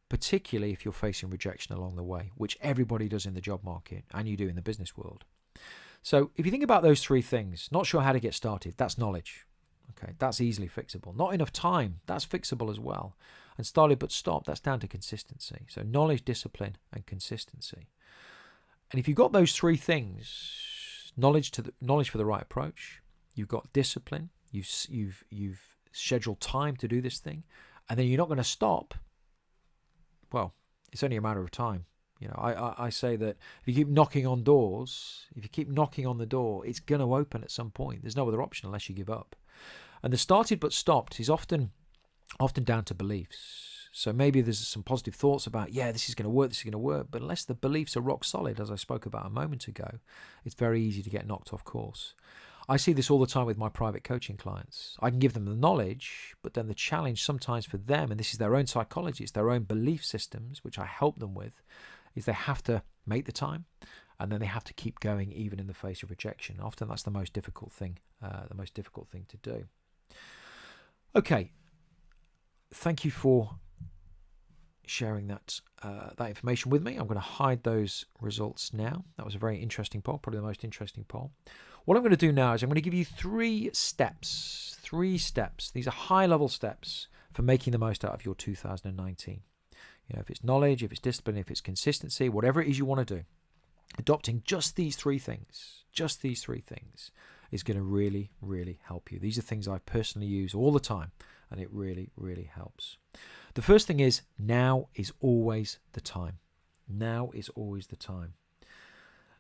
particularly if you're facing rejection along the way, which everybody does in the job market and you do in the business world. So if you think about those three things, not sure how to get started, that's knowledge. Okay, that's easily fixable. Not enough time, that's fixable as well. And started but stopped, that's down to consistency. So knowledge, discipline, and consistency. And if you've got those three things, knowledge for the right approach, you've got discipline, you've scheduled time to do this thing, and then you're not going to stop, well, it's only a matter of time. I say that if you keep knocking on doors, if you keep knocking on the door, it's going to open at some point. There's no other option unless you give up. And the started but stopped is often down to beliefs. So maybe there's some positive thoughts about, this is going to work, but unless the beliefs are rock solid, as I spoke about a moment ago, it's very easy to get knocked off course. I see this all the time with my private coaching clients. I can give them the knowledge, but then the challenge sometimes for them, and this is their own psychology, it's their own belief systems, which I help them with, is they have to make the time, and then they have to keep going even in the face of rejection. Often that's the most difficult thing to do. Okay, thank you for sharing that information with me. I'm going to hide those results now. That was a very interesting poll, probably the most interesting poll. What I'm going to do now is I'm going to give you 3 steps. 3 steps. These are high-level steps for making the most out of your 2019. If it's knowledge, if it's discipline, if it's consistency, whatever it is you want to do, adopting just these 3 things is going to really, really help you. These are things I personally use all the time, and it really, really helps. The first thing is, now is always the time. Now is always the time.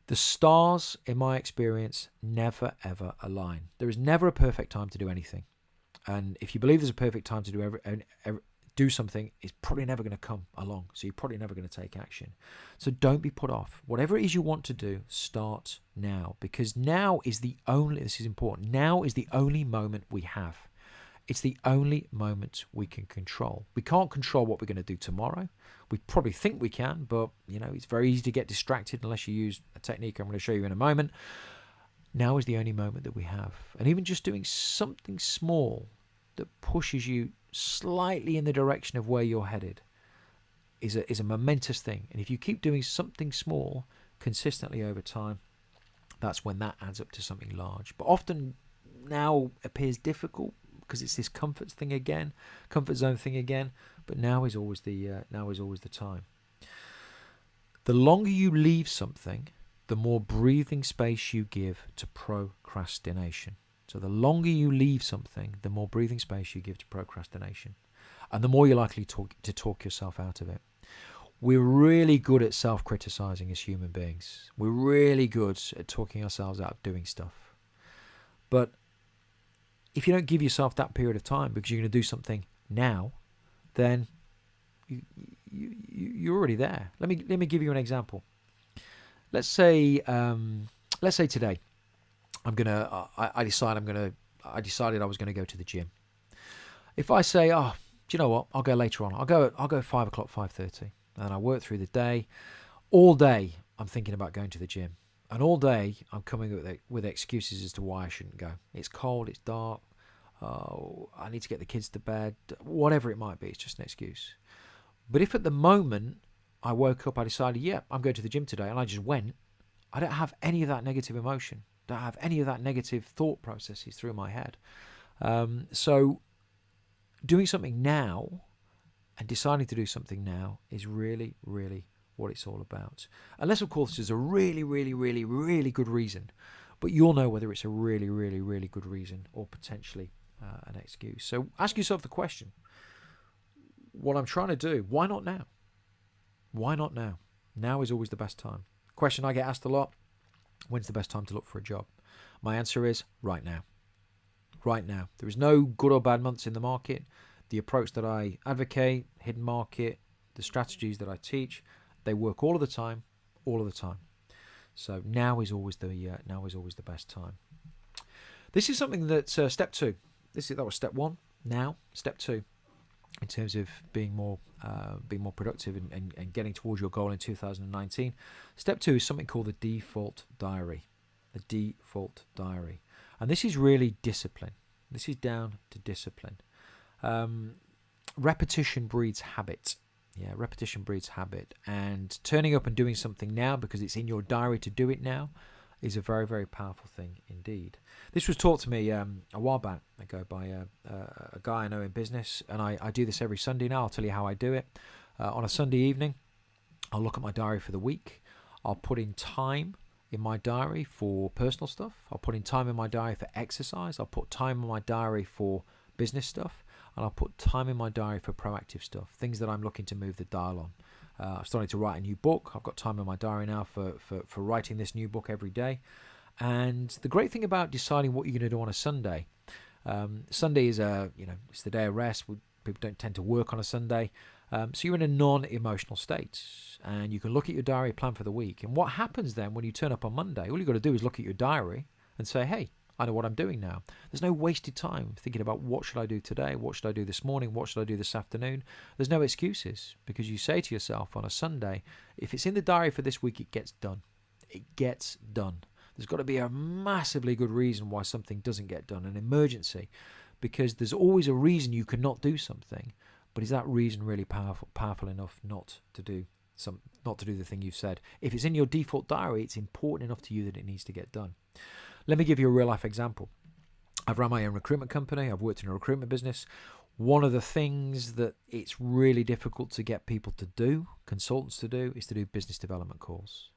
The stars, in my experience, never, ever align. There is never a perfect time to do anything. And if you believe there's a perfect time to do something, it's probably never going to come along. So you're probably never going to take action. So don't be put off. Whatever it is you want to do, start now. Because now is this is important, now is the only moment we have. It's the only moment we can control. We can't control what we're going to do tomorrow. We probably think we can, but it's very easy to get distracted unless you use a technique I'm going to show you in a moment. Now is the only moment that we have. And even just doing something small that pushes you slightly in the direction of where you're headed is a momentous thing. And if you keep doing something small consistently over time, that's when that adds up to something large. But often now appears difficult, because it's this comfort zone thing again. But now is always the time. The longer you leave something, the more breathing space you give to procrastination. So the longer you leave something, the more breathing space you give to procrastination, and the more you're likely to talk yourself out of it. We're really good at self-criticizing as human beings. We're really good at talking ourselves out of doing stuff. But if you don't give yourself that period of time because you're going to do something now, then you're already there. Let me give you an example. Let's say today I decided I was going to go to the gym. If I say, do you know what? I'll go later on. I'll go 5 o'clock, 5:30, and I work through the day. All day I'm thinking about going to the gym. And all day, I'm coming with excuses as to why I shouldn't go. It's cold, it's dark, I need to get the kids to bed, whatever it might be, it's just an excuse. But if at the moment I woke up, I decided, I'm going to the gym today, and I just went, I don't have any of that negative emotion, don't have any of that negative thought processes through my head. So doing something now and deciding to do something now is really, really what it's all about. Unless, of course, there's a really, really, really, really good reason. But you'll know whether it's a really, really, really good reason or potentially an excuse. So ask yourself the question, what I'm trying to do, why not now? Why not now? Now is always the best time. Question I get asked a lot, when's the best time to look for a job? My answer is right now. Right now. There is no good or bad months in the market. The approach that I advocate, hidden market, the strategies that I teach, they work all of the time, all of the time. So now is always the best time. This is something that step 2. That was step 1. Now step 2, in terms of being more productive and getting towards your goal in 2019. Step 2 is something called the default diary. The default diary, and this is really discipline. This is down to discipline. Repetition breeds habit. Yeah, repetition breeds habit. And turning up and doing something now because it's in your diary to do it now is a very, very powerful thing indeed. This was taught to me a while back ago by a guy I know in business, and I do this every Sunday now. I'll tell you how I do it. On a Sunday evening, I'll look at my diary for the week. I'll put in time in my diary for personal stuff. I'll put in time in my diary for exercise. I'll put time in my diary for business stuff. And I'll put time in my diary for proactive stuff, things that I'm looking to move the dial on. I've started to write a new book. I've got time in my diary now for writing this new book every day. And the great thing about deciding what you're going to do on a Sunday, Sunday is it's the day of rest. People don't tend to work on a Sunday. So you're in a non-emotional state, and you can look at your diary, plan for the week. And what happens then when you turn up on Monday, all you've got to do is look at your diary and say, hey, I know what I'm doing now. There's no wasted time thinking about what should I do today, what should I do this morning, what should I do this afternoon. There's no excuses, because you say to yourself on a Sunday, if it's in the diary for this week, it gets done. It gets done. There's got to be a massively good reason why something doesn't get done, an emergency, because there's always a reason you cannot do something. But is that reason really powerful enough not to do the thing you've said? If it's in your default diary, it's important enough to you that it needs to get done. Let me give you a real life example. I've run my own recruitment company. I've worked in a recruitment business. One of the things that it's really difficult to get people to do, consultants to do, is to do business development calls.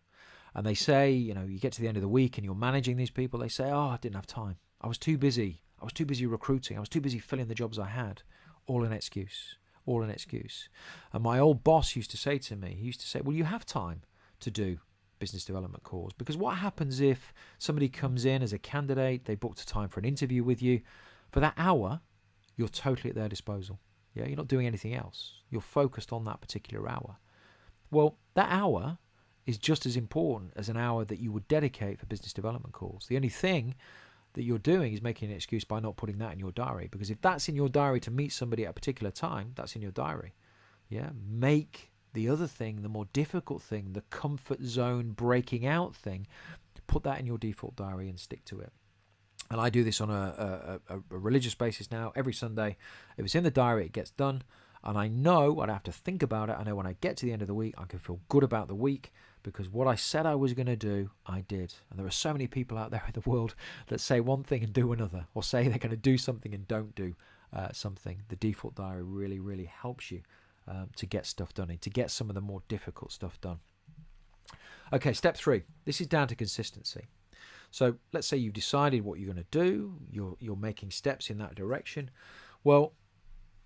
And they say, you get to the end of the week and you're managing these people. They say, I didn't have time. I was too busy. I was too busy recruiting. I was too busy filling the jobs I had. All an excuse. All an excuse. And my old boss used to say to me, well, you have time to do business development calls, because what happens if somebody comes in as a candidate, they booked a time for an interview with you, for that hour, you're totally at their disposal. Yeah, you're not doing anything else. You're focused on that particular hour. Well, that hour is just as important as an hour that you would dedicate for business development calls. The only thing that you're doing is making an excuse by not putting that in your diary, because if that's in your diary to meet somebody at a particular time, that's in your diary. Yeah, make the other thing, the more difficult thing, the comfort zone breaking out thing, put that in your default diary and stick to it. And I do this on a religious basis now. Every Sunday, if it's in the diary, it gets done. And I know I don't have to think about it. I know when I get to the end of the week, I can feel good about the week, because what I said I was going to do, I did. And there are so many people out there in the world that say one thing and do another, or say they're going to do something and don't do something. The default diary really, really helps you to get stuff done, and to get some of the more difficult stuff done. Okay, step 3. This is down to consistency. So let's say you've decided what you're going to do. You're making steps in that direction. Well,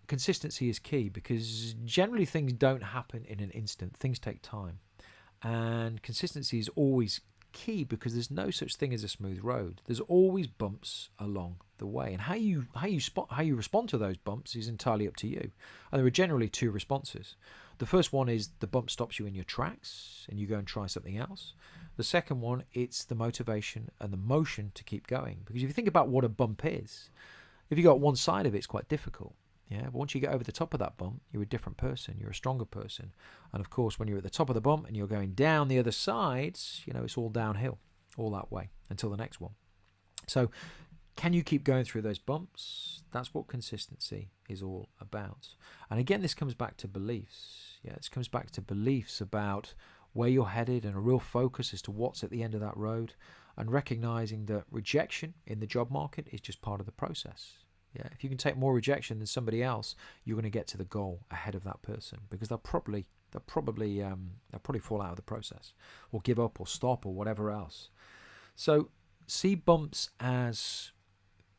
consistency is key, because generally things don't happen in an instant. Things take time. And consistency is always key, because there's no such thing as a smooth road. There's always bumps along the way, and how you respond to those bumps is entirely up to you. And there are generally 2 responses. The first one is the bump stops you in your tracks and you go and try something else. The second one, it's the motivation and the motion to keep going, because if you think about what a bump is, if you got one side of it, it's quite difficult. Yeah, but once you get over the top of that bump, you're a different person. You're a stronger person. And of course, when you're at the top of the bump and you're going down the other sides, it's all downhill, all that way until the next one. So can you keep going through those bumps? That's what consistency is all about. And again, this comes back to beliefs. Yeah, this comes back to beliefs about where you're headed, and a real focus as to what's at the end of that road, and recognizing that rejection in the job market is just part of the process. Yeah, if you can take more rejection than somebody else, you're going to get to the goal ahead of that person, because they'll probably they'll probably fall out of the process, or give up, or stop, or whatever else. So see bumps as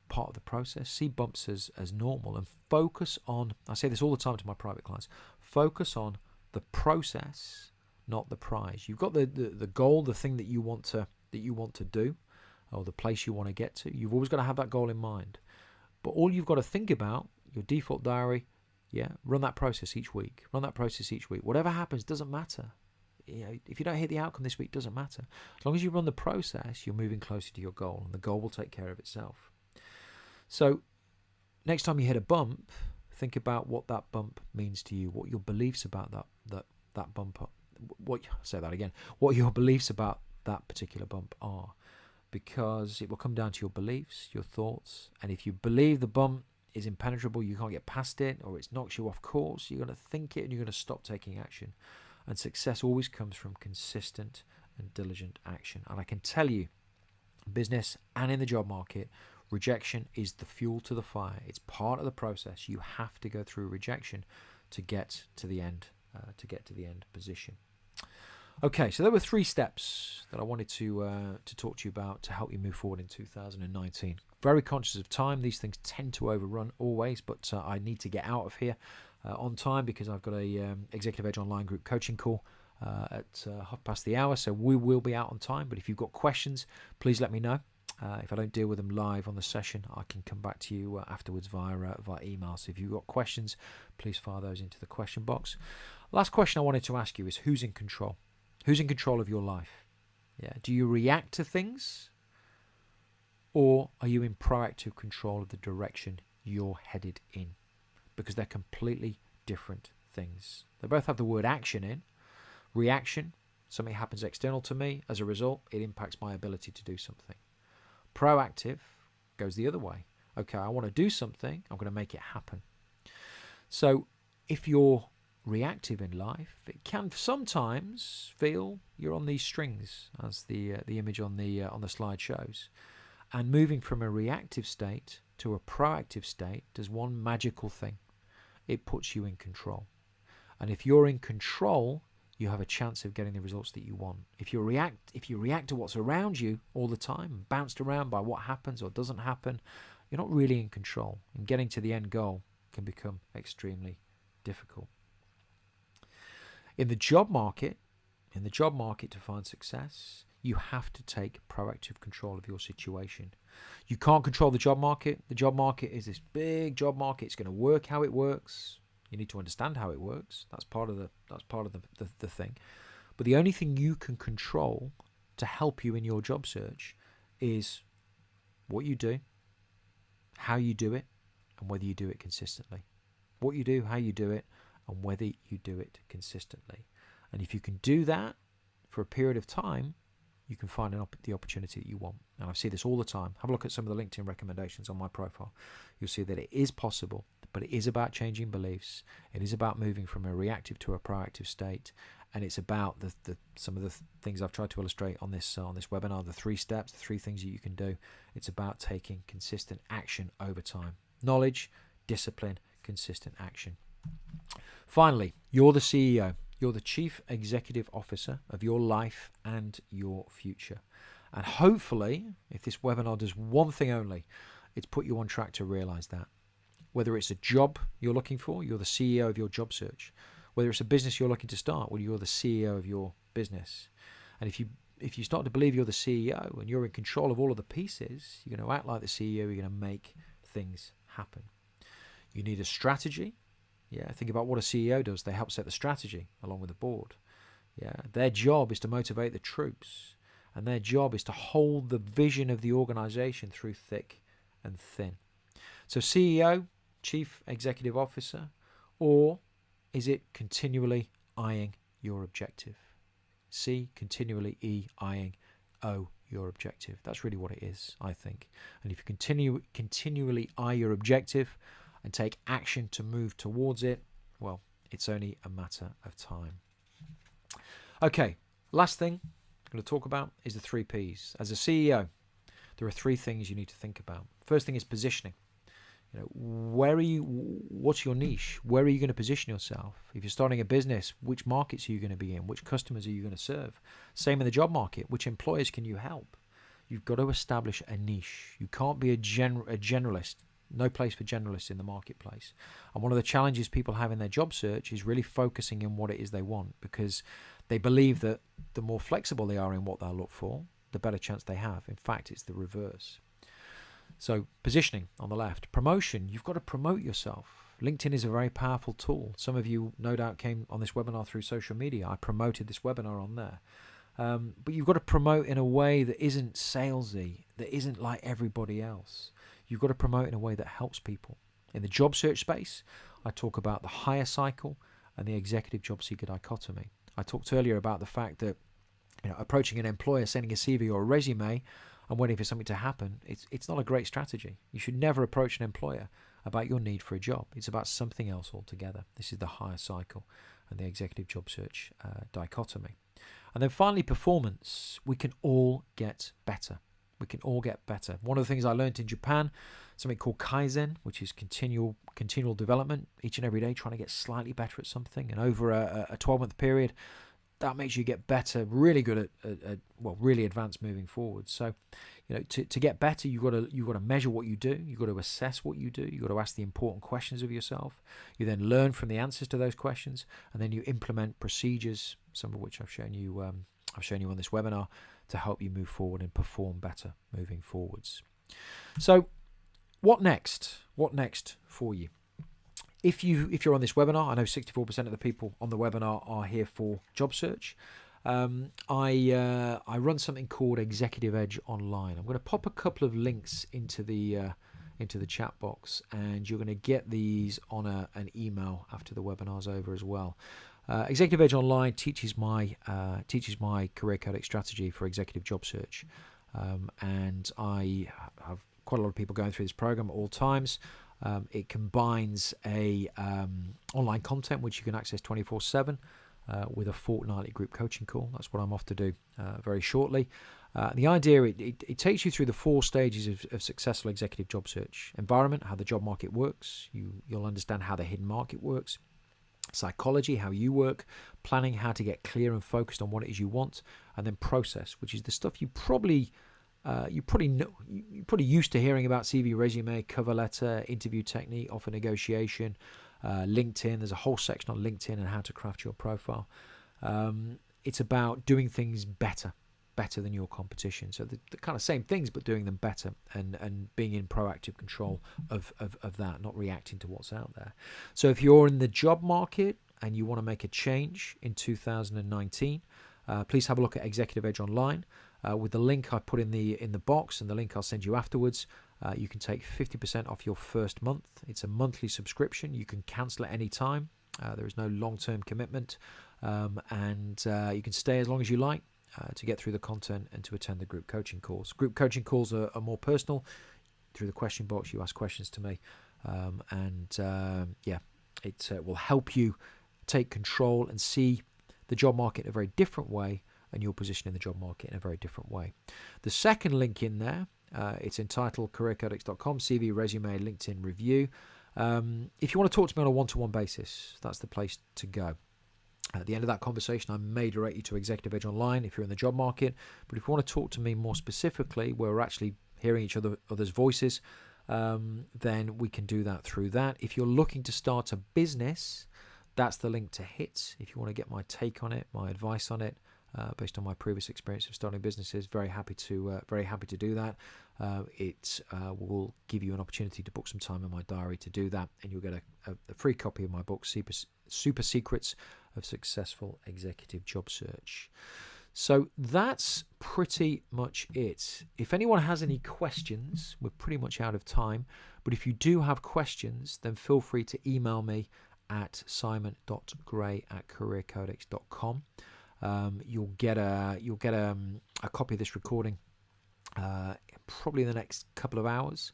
part of the process. See bumps as normal, and focus on. I say this all the time to my private clients. Focus on the process, not the prize. You've got the goal, the thing that you want to do, or the place you want to get to. You've always got to have that goal in mind. But all you've got to think about, your default diary, run that process each week. Run that process each week. Whatever happens doesn't matter. If you don't hit the outcome this week, doesn't matter. As long as you run the process, you're moving closer to your goal, and the goal will take care of itself. So next time you hit a bump, think about what that bump means to you, what your beliefs about that bump are. What your beliefs about that particular bump are, because it will come down to your beliefs, your thoughts. And if you believe the bump is impenetrable, you can't get past it, or it knocks you off course, you're going to think it and you're going to stop taking action. And success always comes from consistent and diligent action. And I can tell you, in business and in the job market, rejection is the fuel to the fire. It's part of the process. You have to go through rejection to get to the end, position. Okay, so there were 3 steps that I wanted to talk to you about to help you move forward in 2019. Very conscious of time. These things tend to overrun always, but I need to get out of here on time, because I've got a Executive Edge Online group coaching call at 1:30. So we will be out on time. But if you've got questions, please let me know. If I don't deal with them live on the session, I can come back to you afterwards via email. So if you've got questions, please fire those into the question box. Last question I wanted to ask you is, who's in control? Who's in control of your life? Do you react to things, or are you in proactive control of the direction you're headed in? Because they're completely different things. They both have the word action in. Reaction, something happens external to me. As a result, it impacts my ability to do something. Proactive goes the other way. Okay, I want to do something, I'm going to make it happen. So if you're reactive in life, it can sometimes feel you're on these strings, as the image on the slide shows. And moving from a reactive state to a proactive state does one magical thing. It puts you in control. And if you're in control, you have a chance of getting the results that you want. If you react to what's around you all the time, bounced around by what happens or doesn't happen, you're not really in control. And getting to the end goal can become extremely difficult. In the job market, to find success, you have to take proactive control of your situation. You can't control the job market. The job market is this big job market. It's going to work how it works. You need to understand how it works. That's part of the thing. But the only thing you can control to help you in your job search is what you do, how you do it, and whether you do it consistently. What you do, how you do it, and whether you do it consistently. And if you can do that for a period of time, you can find the opportunity that you want. And I see this all the time. Have a look at some of the LinkedIn recommendations on my profile. You'll see that it is possible, but it is about changing beliefs. It is about moving from a reactive to a proactive state. And it's about some of the things I've tried to illustrate on this webinar, the 3 steps, the 3 things that you can do. It's about taking consistent action over time. Knowledge, discipline, consistent action. Finally, you're the CEO. You're the Chief Executive Officer of your life and your future. And hopefully, if this webinar does one thing only, it's put you on track to realize that. Whether it's a job you're looking for, you're the CEO of your job search. Whether it's a business you're looking to start, well, you're the CEO of your business. And if you start to believe you're the CEO and you're in control of all of the pieces, you're going to act like the CEO, you're going to make things happen. You need a strategy. Think about what a CEO does. They help set the strategy along with the board. Their job is to motivate the troops, and their job is to hold the vision of the organization through thick and thin. So CEO, Chief Executive Officer, or is it continually eyeing your objective? C, continually E, eyeing O, your objective. That's really what it is, I think. And if you continually eye your objective and take action to move towards it, well, it's only a matter of time. Okay, last thing I'm going to talk about is the 3 Ps. As a CEO, there are 3 things you need to think about. First thing is positioning. What's your niche? Where are you going to position yourself? If you're starting a business, which markets are you going to be in? Which customers are you going to serve? Same in the job market. Which employers can you help? You've got to establish a niche. You can't be a generalist. No place for generalists in the marketplace. And one of the challenges people have in their job search is really focusing on what it is they want, because they believe that the more flexible they are in what they'll look for, the better chance they have. In fact, it's the reverse. So positioning on the left. Promotion. You've got to promote yourself. LinkedIn is a very powerful tool. Some of you no doubt came on this webinar through social media. I promoted this webinar on there. But you've got to promote in a way that isn't salesy, that isn't like everybody else. You've got to promote in a way that helps people. In the job search space, I talk about the hire cycle and the executive job seeker dichotomy. I talked earlier about the fact that approaching an employer, sending a CV or a resume and waiting for something to happen, it's not a great strategy. You should never approach an employer about your need for a job. It's about something else altogether. This is the hire cycle and the executive job search dichotomy. And then finally, performance. We can all get better. We can all get better. One of the things I learned in Japan, something called Kaizen, which is continual development, each and every day trying to get slightly better at something. And over a 12-month period, that makes you get better, really good at really advanced moving forward. So, to get better, you've got to measure what you do. You've got to assess what you do. You've got to ask the important questions of yourself. You then learn from the answers to those questions, and then you implement procedures, some of which I've shown you on this webinar, to help you move forward and perform better moving forwards. So, what next? What next for you? If you're on this webinar, I know 64% of the people on the webinar are here for job search. I run something called Executive Edge Online. I'm going to pop a couple of links into the chat box, and you're going to get these on an email after the webinar's over as well. Executive Edge Online teaches my Career Codex strategy for executive job search, and I have quite a lot of people going through this program at all times. It combines online content which you can access 24/7 with a fortnightly group coaching call. That's what I'm off to do very shortly. The idea, it takes you through the 4 stages of successful executive job search. Environment, how the job market works. You'll understand how the hidden market works. Psychology, how you work. Planning, how to get clear and focused on what it is you want. And then process, which is the stuff you're probably used to hearing about: CV, resume, cover letter, interview technique, offer negotiation, LinkedIn. There's a whole section on LinkedIn and how to craft your profile. It's about doing things better than your competition. So the kind of same things, but doing them better and being in proactive control of that, not reacting to what's out there. So if you're in the job market and you want to make a change in 2019, please have a look at Executive Edge Online. With the link I put in the box and the link I'll send you afterwards, you can take 50% off your first month. It's a monthly subscription. You can cancel at any time. There is no long-term commitment, and you can stay as long as you like to get through the content and to attend the group coaching calls. Group coaching calls are more personal. Through the question box, you ask questions to me, it will help you take control and see the job market in a very different way, and your position in the job market in a very different way. The second link in there, it's entitled careercodex.com, CV, resume, LinkedIn review. If you want to talk to me on a one-to-one basis, that's the place to go. At the end of that conversation, I may direct you to Executive Edge Online if you're in the job market. But if you want to talk to me more specifically, where we're actually hearing each other's voices, then we can do that through that. If you're looking to start a business, that's the link to hit. If you want to get my take on it, my advice on it, based on my previous experience of starting businesses, very happy to do that. It will give you an opportunity to book some time in my diary to do that, and you'll get a free copy of my book, Super Secrets of Successful Executive Job Search. So that's pretty much it. If anyone has any questions, we're pretty much out of time, but if you do have questions, then feel free to email me at simon.gray@careercodex.com. You'll get a copy of this recording probably in the next couple of hours.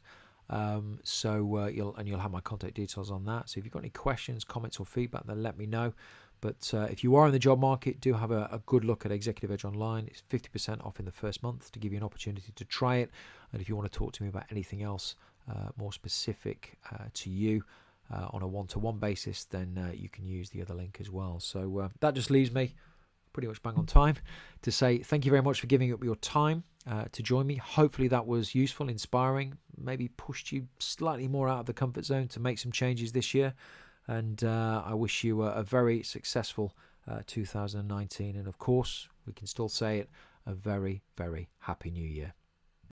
You'll have my contact details on that. So if you've got any questions, comments, or feedback, then let me know. But if you are in the job market, do have a good look at Executive Edge Online. It's 50% off in the first month to give you an opportunity to try it. And if you want to talk to me about anything else, more specific to you on a one-to-one basis, then you can use the other link as well. So that just leaves me pretty much bang on time to say thank you very much for giving up your time to join me. Hopefully that was useful, inspiring, maybe pushed you slightly more out of the comfort zone to make some changes this year. And I wish you a very successful 2019. And of course, we can still say it, a very, very happy new year.